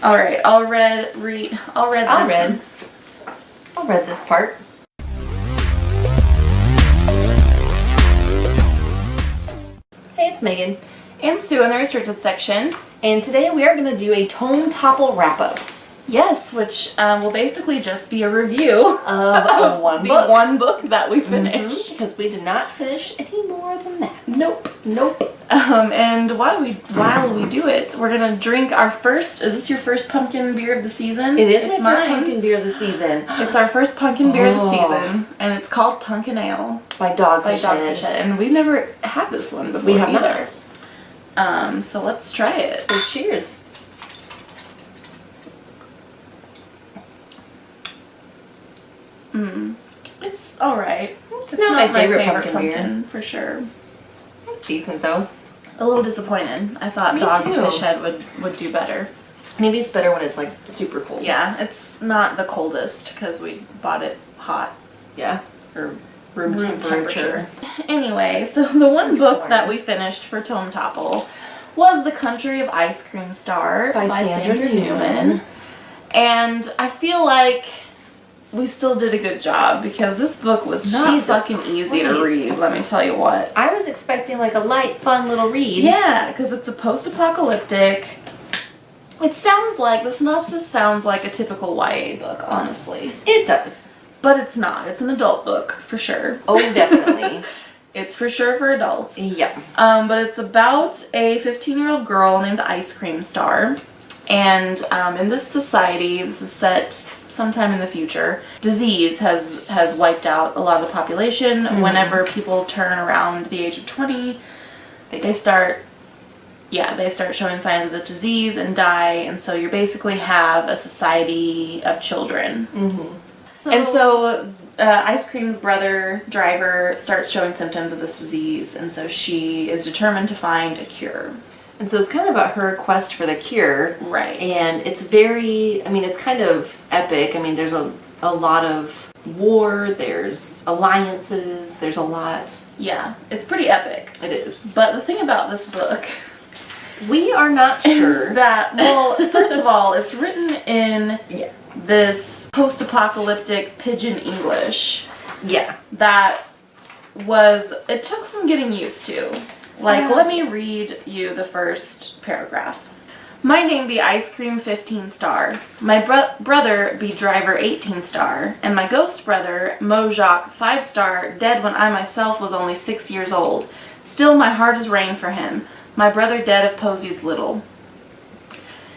All right, I'll read this. I'll read this part. Hey, it's Megan. And Sue in the restricted section. And today we are going to do a Tome Topple wrap-up. Yes, which will basically just be a review of one book that we finished. Because we did not finish any more than that. Nope. And while we do it, we're gonna drink our first. Is this your first pumpkin beer of the season? It is my first pumpkin beer of the season. It's our first pumpkin beer of the season, and it's called Punkin Ale by Dogfish Head. And we've never had this one before. We have either. Not. So let's try it. So cheers. It's alright. It's not my favorite pumpkin beer. For sure. It's decent though. A little disappointed. I thought Dogfish Head would do better. Maybe it's better when it's like super cold. Yeah, it's not the coldest because we bought it hot. Yeah. Or room temperature. Anyway, so the one book that we finished for Tome Topple was The Country of Ice Cream Star by Sandra Newman. And I feel like we still did a good job because this book was not fucking easy to read, let me tell you what. I was expecting like a light, fun little read. Yeah, because it's a post-apocalyptic. It sounds like, the synopsis sounds like a typical YA book, honestly. It does. But it's not. It's an adult book, for sure. Oh, definitely. It's for sure for adults. Yeah. But it's about a 15-year-old girl named Ice Cream Star. And in this society, this is set sometime in the future, disease has wiped out a lot of the population. Mm-hmm. Whenever people turn around the age of 20, they start showing signs of the disease and die. And so you basically have a society of children. Mm-hmm. So Ice Cream's brother, Driver, starts showing symptoms of this disease. And so she is determined to find a cure. And so it's kind of about her quest for the cure. Right. And it's it's kind of epic. I mean, there's a lot of war, there's alliances, there's a lot. Yeah, it's pretty epic. It is. But the thing about this book, we are not sure. Is that, well, first of all, it's written in this post-apocalyptic pidgin English. Yeah. It took some getting used to. Let me read you the first paragraph. My name be Ice Cream 15 Star. My brother be Driver 18 Star. And my ghost brother, Mojok 5 Star, dead when I myself was only 6 years old. Still my heart is rain for him. My brother dead of Posies little.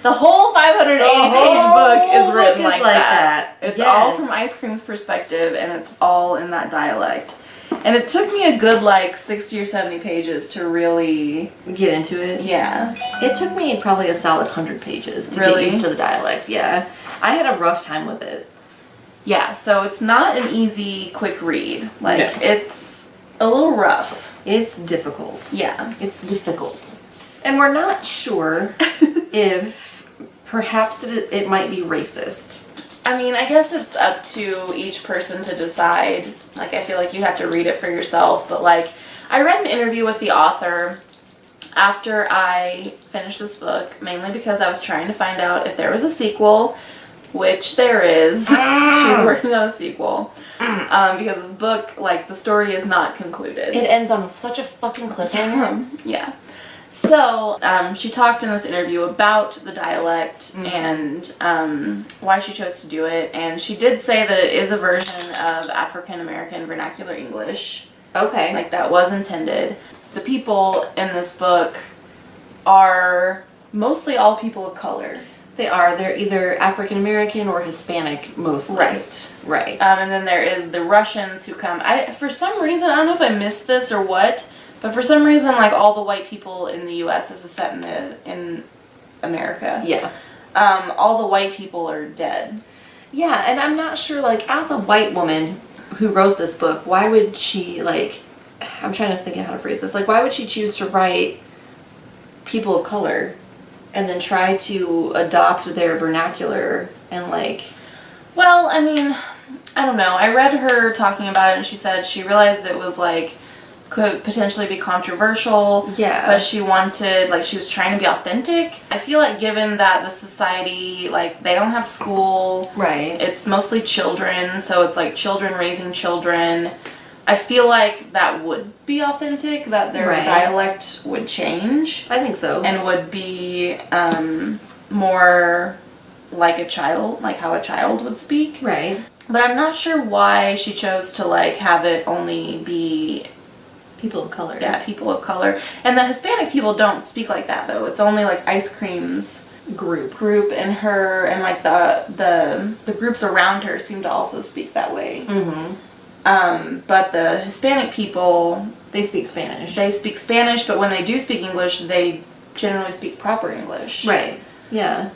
The whole 580-page book is written like that. It's all from Ice Cream's perspective, and it's all in that dialect. And it took me a good 60 or 70 pages to really get into it. Yeah. It took me probably a solid 100 pages to get used to the dialect. Yeah. I had a rough time with it. Yeah, so it's not an easy, quick read. It's a little rough. It's difficult. Yeah. It's difficult. And we're not sure if perhaps it might be racist. I mean, I guess it's up to each person to decide. I feel like you have to read it for yourself. But, I read an interview with the author after I finished this book, mainly because I was trying to find out if there was a sequel, which there is. She's working on a sequel. Because this book, the story is not concluded. It ends on such a fucking cliffhanger. Yeah. So, she talked in this interview about the dialect and why she chose to do it, and she did say that it is a version of African American vernacular English. Okay. That was intended. The people in this book are mostly all people of color. They are. They're either African American or Hispanic mostly. Right. And then there is the Russians who come. For some reason, I don't know if I missed this or what, but for some reason, all the white people in the U.S. This is set in America. Yeah. All the white people are dead. Yeah, and I'm not sure, as a white woman who wrote this book, why would she, I'm trying to think of how to phrase this. Why would she choose to write people of color and then try to adopt their vernacular and, Well, I mean, I don't know. I read her talking about it, and she said she realized it was, could potentially be controversial. Yeah. But she wanted, like, she was trying to be authentic. I feel like given that the society, like, they don't have school. Right. It's mostly children, so it's like children raising children. I feel like that would be authentic, that their dialect would change. I think so. And would be more like a child, like how a child would speak. Right. But I'm not sure why she chose to, like, have it only be people of color. Yeah, people of color. And the Hispanic people don't speak like that, though. It's only, like, Ice Cream's group and her, and, like, the groups around her seem to also speak that way. Mm-hmm. But the Hispanic people... They speak Spanish. They speak Spanish, but when they do speak English, they generally speak proper English. Right. Yeah.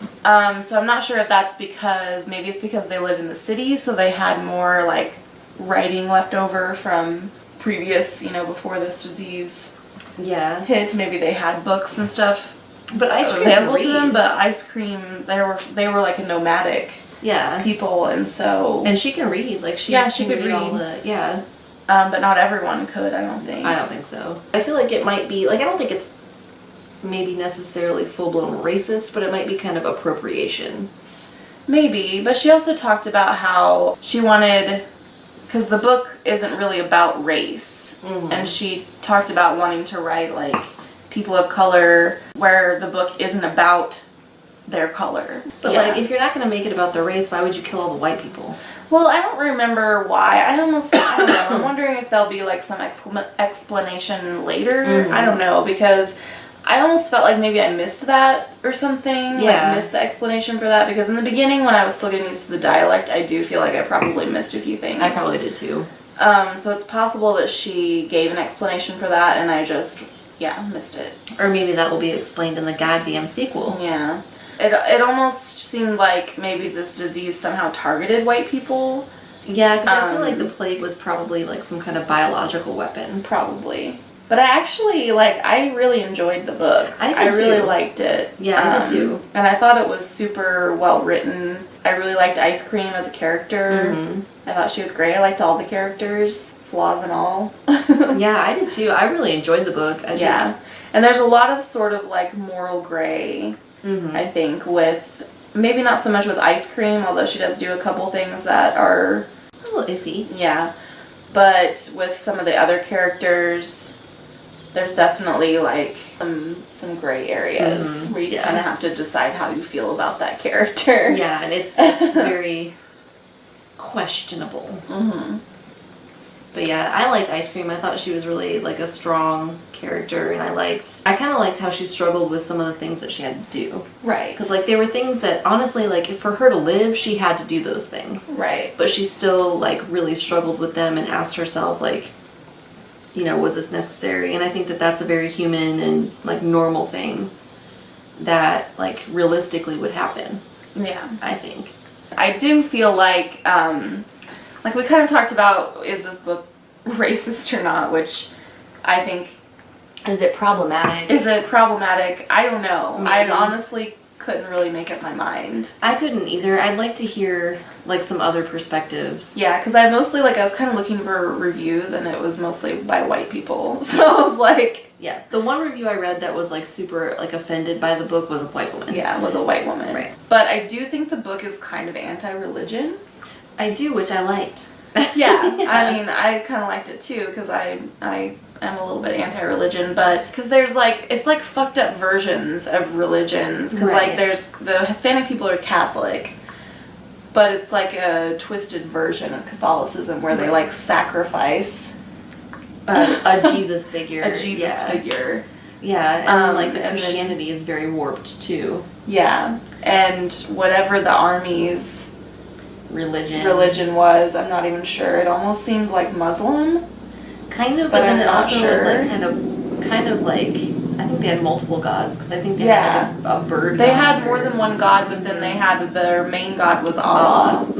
So I'm not sure if that's because... Maybe it's because they lived in the city, so they had more, like, writing left over from previous, before this disease hit. Maybe they had books and stuff but Ice Cream available to them, but Ice Cream, they were like a nomadic people, and so... And she can read, like, she could read. all the, but not everyone could, I don't think. I don't think so. I feel like it might be, like, I don't think it's maybe necessarily full-blown racist, but it might be kind of appropriation. Maybe, but she also talked about how she wanted... Because the book isn't really about race, and she talked about wanting to write, like, people of color where the book isn't about their color. But, like, if you're not going to make it about the race, why would you kill all the white people? Well, I don't remember why. I don't know. I'm wondering if there'll be, like, some explanation later. I don't know, because I almost felt like maybe I missed that or something. Like, missed the explanation for that, because in the beginning, when I was still getting used to the dialect, I do feel like I probably missed a few things. I probably did too. So it's possible that she gave an explanation for that, and I just, missed it. Or maybe that will be explained in the goddamn sequel. Yeah. It almost seemed like maybe this disease somehow targeted white people. Yeah, because I feel like the plague was probably, like, some kind of biological weapon. Probably. But I actually, I really enjoyed the book. I really liked it. Yeah, I did too. And I thought it was super well written. I really liked Ice Cream as a character. I thought she was great. I liked all the characters, flaws and all. Yeah, I did too. I really enjoyed the book. I think. And there's a lot of sort of, like, moral gray, I think, with, maybe not so much with Ice Cream, although she does do a couple things that are... A little iffy. Yeah. But with some of the other characters... There's definitely, like, some gray areas where you kind of have to decide how you feel about that character. Yeah, and it's very questionable. But yeah, I liked Ice Cream. I thought she was really, like, a strong character, and I kind of liked how she struggled with some of the things that she had to do. Right. Because, like, there were things that, honestly, like, for her to live, she had to do those things. Right. But she still, like, really struggled with them and asked herself, like, was this necessary? And I think that that's a very human and, like, normal thing that, like, realistically would happen. Yeah. I think. I do feel like we kind of talked about, is this book racist or not, which I think... Is it problematic? I don't know. Maybe. I honestly couldn't really make up my mind. I couldn't either. I'd like to hear, like, some other perspectives. Yeah, because I mostly, like, I was kind of looking for reviews, and it was mostly by white people. So I was like... Yeah. The one review I read that was, like, super, like, offended by the book was a white woman. Yeah, it was a white woman. Right. But I do think the book is kind of anti-religion. I do, which I liked. Yeah. I mean, I kind of liked it, too, because I am a little bit anti-religion, but because there's, like, it's like fucked up versions of religions, because like there's the Hispanic people are Catholic, but it's like a twisted version of Catholicism where they, like, sacrifice a Jesus figure. Figure. Yeah, and like the Christianity is very warped too. Yeah, and whatever the army's religion was, I'm not even sure. It almost seemed like Muslim. Kind of, but then it also was like kind of like, I think they had multiple gods, because I think they had like a bird. They had more than one god, but then they had, their main god was Allah.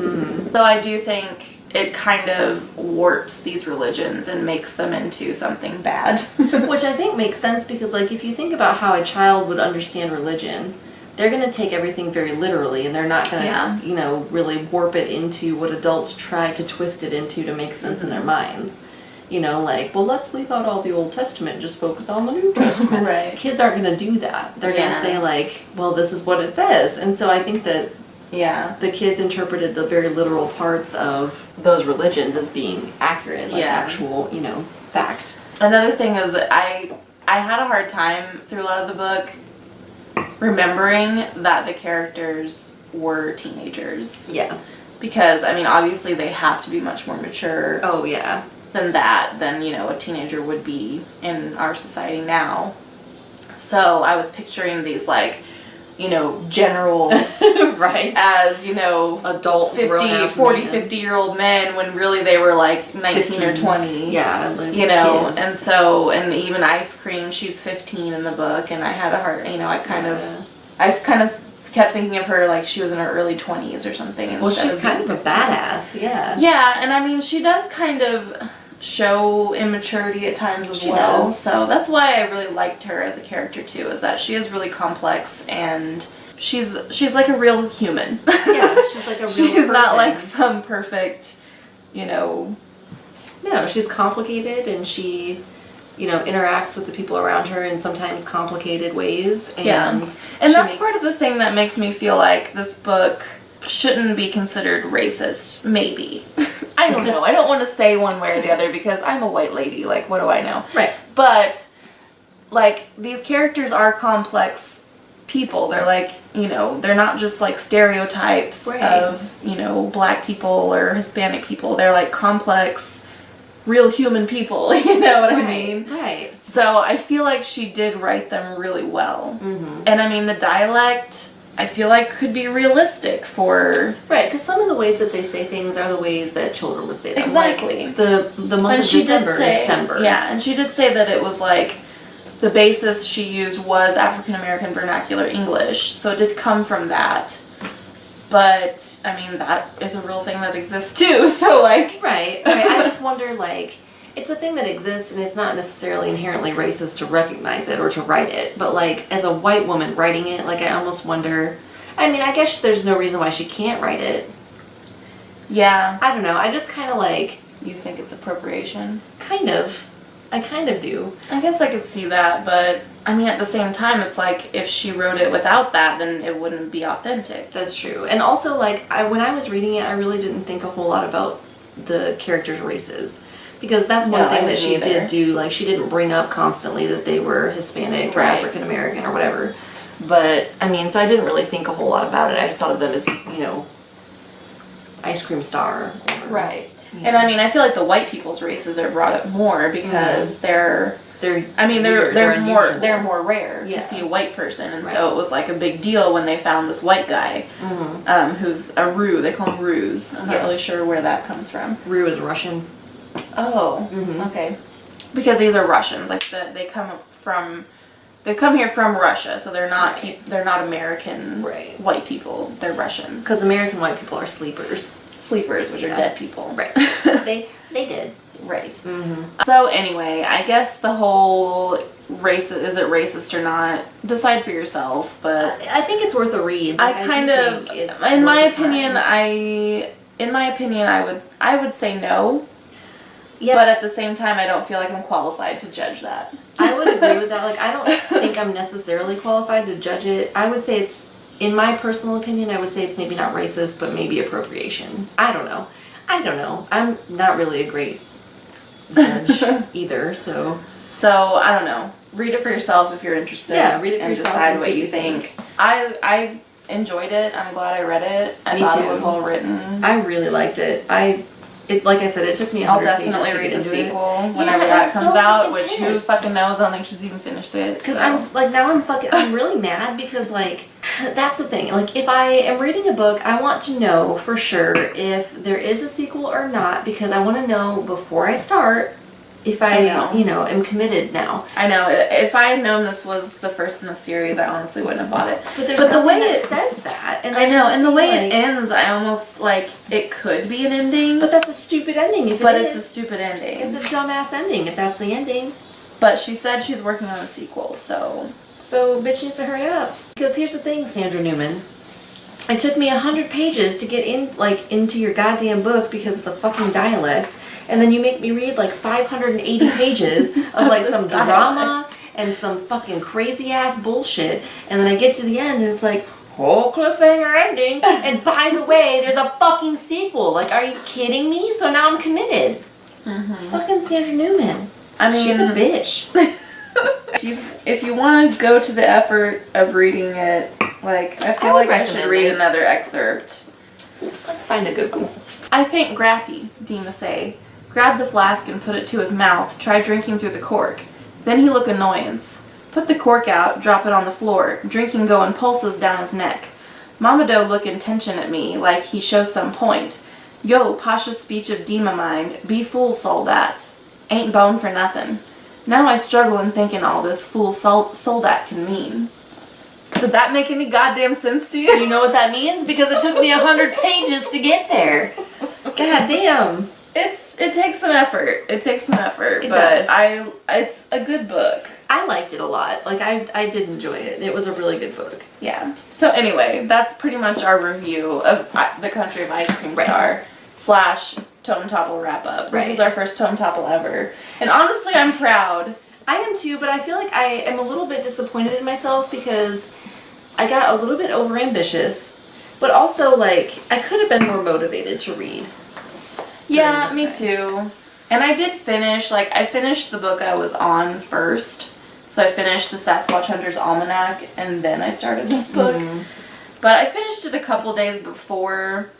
So I do think it kind of warps these religions and makes them into something bad. Which I think makes sense, because, like, if you think about how a child would understand religion, they're going to take everything very literally, and they're not going to, really warp it into what adults try to twist it into to make sense in their minds. You know, like, well, let's leave out all the Old Testament and just focus on the New Testament. Right. Kids aren't going to do that. They're going to say, like, well, this is what it says. And so I think that the kids interpreted the very literal parts of those religions as being accurate, like actual, you know, fact. Another thing is I had a hard time through a lot of the book remembering that the characters were teenagers. Yeah. Because, I mean, obviously they have to be much more mature. Oh, yeah. Than, you know, a teenager would be in our society now. So I was picturing these, like, you know, generals right, as, you know, adult 50-year-old men when really they were like 19 15. Or 20. Yeah, like you know, kids. and so, and even Ice Cream, she's 15 in the book, and I had a hard, you know, I've kind of kept thinking of her like she was in her early 20s or something. Well, she's kind of a badass, yeah. Yeah, and I mean, she does kind of show immaturity at times as well. Does. So that's why I really liked her as a character too, is that she is really complex and she's like a real human. Yeah, she's like a real She's person. not like some perfect, you know. No, she's complicated and she, you know, interacts with the people around her in sometimes complicated ways. And and that's part of the thing that makes me feel like this book shouldn't be considered racist, maybe. I don't know. I don't want to say one way or the other because I'm a white lady. Like, what do I know? Right. But, like, these characters are complex people. They're like, you know, they're not just like stereotypes of, you know, black people or Hispanic people. They're like complex, real human people. You know what I mean? Right. So I feel like she did write them really well. Mm-hmm. And I mean, the dialect, I feel like could be realistic for... Right, because some of the ways that they say things are the ways that children would say them. Exactly. Like the month of December is December. Yeah, and she did say that it was like, the basis she used was African American vernacular English, so it did come from that. But, I mean, that is a real thing that exists too, so like... Right. I just wonder, like, it's a thing that exists and it's not necessarily inherently racist to recognize it or to write it, but like as a white woman writing it, like I almost wonder, I mean, I guess there's no reason why she can't write it. Yeah. I don't know, I just kind of like... You think it's appropriation? Kind of. I kind of do. I guess I could see that, but I mean at the same time it's like if she wrote it without that then it wouldn't be authentic. That's true. And also like when I was reading it I really didn't think a whole lot about the characters' races. Because that's one thing that she did do, like she didn't bring up constantly that they were Hispanic or African American or whatever. But, I mean, so I didn't really think a whole lot about it. I just thought of them as, you know, Ice Cream Star. Right. Yeah. And I mean, I feel like the white people's races are brought up more because they're more rare to see a white person. And so it was like a big deal when they found this white guy who's a Rue. They call him Ruse. I'm not really sure where that comes from. Rue is Russian. Oh, okay. Because these are Russians, like they come here from Russia, so they're not American white people. They're Russians. Because American white people are sleepers. Sleepers, which are dead people. Right. they did. Right. Mm-hmm. So anyway, I guess the whole is it racist or not? Decide for yourself. But I think it's worth a read. Like, in my opinion, I would say no. Yep. But at the same time, I don't feel like I'm qualified to judge that. I would agree with that. Like, I don't think I'm necessarily qualified to judge it. I would say it's, in my personal opinion, I would say it's maybe not racist, but maybe appropriation. I don't know. I'm not really a great judge either, so. So, I don't know. Read it for yourself if you're interested. Yeah, read it for and yourself. Decide what you think. I enjoyed it. I'm glad I read it. I thought it was well written. I really liked it. Like I said, it took me 100 pages to get into it. I'll definitely read the sequel whenever that comes out, which who fucking knows? I don't think she's even finished it. Because I'm really mad because, like, that's the thing. Like, if I am reading a book, I want to know for sure if there is a sequel or not, because I want to know before I start if I am committed now. I know. If I had known this was the first in the series, I honestly wouldn't have bought it. But the way it says that. And I know. And the way it ends, I almost, like, it could be an ending. But that's a stupid ending. It's a stupid ending. It's a dumbass ending if that's the ending. But she said she's working on a sequel, so bitch needs to hurry up. Because here's the thing, Sandra Newman. It took me 100 pages to get into your goddamn book because of the fucking dialect. and then you make me read like 580 pages of like some drama and some fucking crazy ass bullshit, and then I get to the end and it's like, whole cliffhanger ending, and by the way, there's a fucking sequel. Like, are you kidding me? So now I'm committed. Fucking Sandra Newman. I mean, she's a bitch. if you want to go to the effort of reading it, like, I feel like I should read another excerpt. Let's find a good one. I think Gratty, Dima say, grabbed the flask and put it to his mouth, tried drinking through the cork. Then he look annoyance. Put the cork out, drop it on the floor, drinking going pulses down his neck. Mama Doe look intention at me, like he shows some point. Yo, Pasha's speech of Dima mind, be fool sold that. Ain't bone for nothing. Now I struggle in thinking all this fool sold that can mean. Did that make any goddamn sense to you? You know what that means? Because it took me 100 pages to get there. God damn. It takes some effort. It takes some effort. It but does. It's a good book. I liked it a lot. Like, I did enjoy it. It was a really good book. Yeah. So anyway, that's pretty much our review of The Country of Ice Cream Star / Tome Topple wrap up. This was our first Tome Topple ever. And honestly, I'm proud. I am too, but I feel like I am a little bit disappointed in myself because I got a little bit overambitious, but also, like, I could have been more motivated to read. Yeah, me too. And I did finish, like, I finished the book I was on first. So I finished the Sasquatch Hunter's Almanac, and then I started this book. But I finished it a couple days before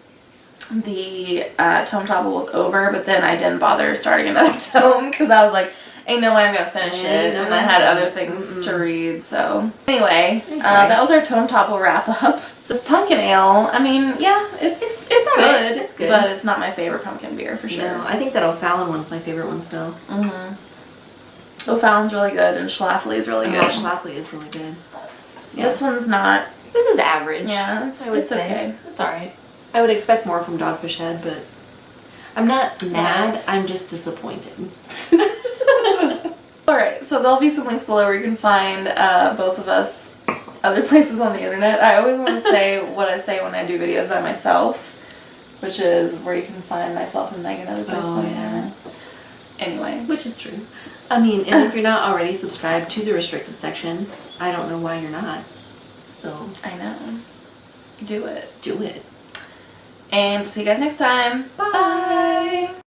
the Tome Topple was over, but then I didn't bother starting another tome because I was like, ain't no way I'm going to finish it. And I had other things to read, so. Anyway, that was our Tome Topple wrap up. So this Punkin Ale, I mean, yeah, it's good. Right. It's good. But it's not my favorite pumpkin beer for sure. No, I think that O'Fallon one's my favorite one still. O'Fallon's really good and Schlafly is really good. Schlafly is really good. Yeah. This one's not. This is average. Yeah, I would say. Okay. It's alright. I would expect more from Dogfish Head, but I'm not mad, I'm just disappointed. Alright, so there'll be some links below where you can find both of us other places on the internet. I always want to say what I say when I do videos by myself, which is where you can find myself and Megan other places on the internet. Anyway. Which is true. I mean, and if you're not already subscribed to the restricted section, I don't know why you're not. So. I know. Do it. Do it. And we'll see you guys next time. Bye.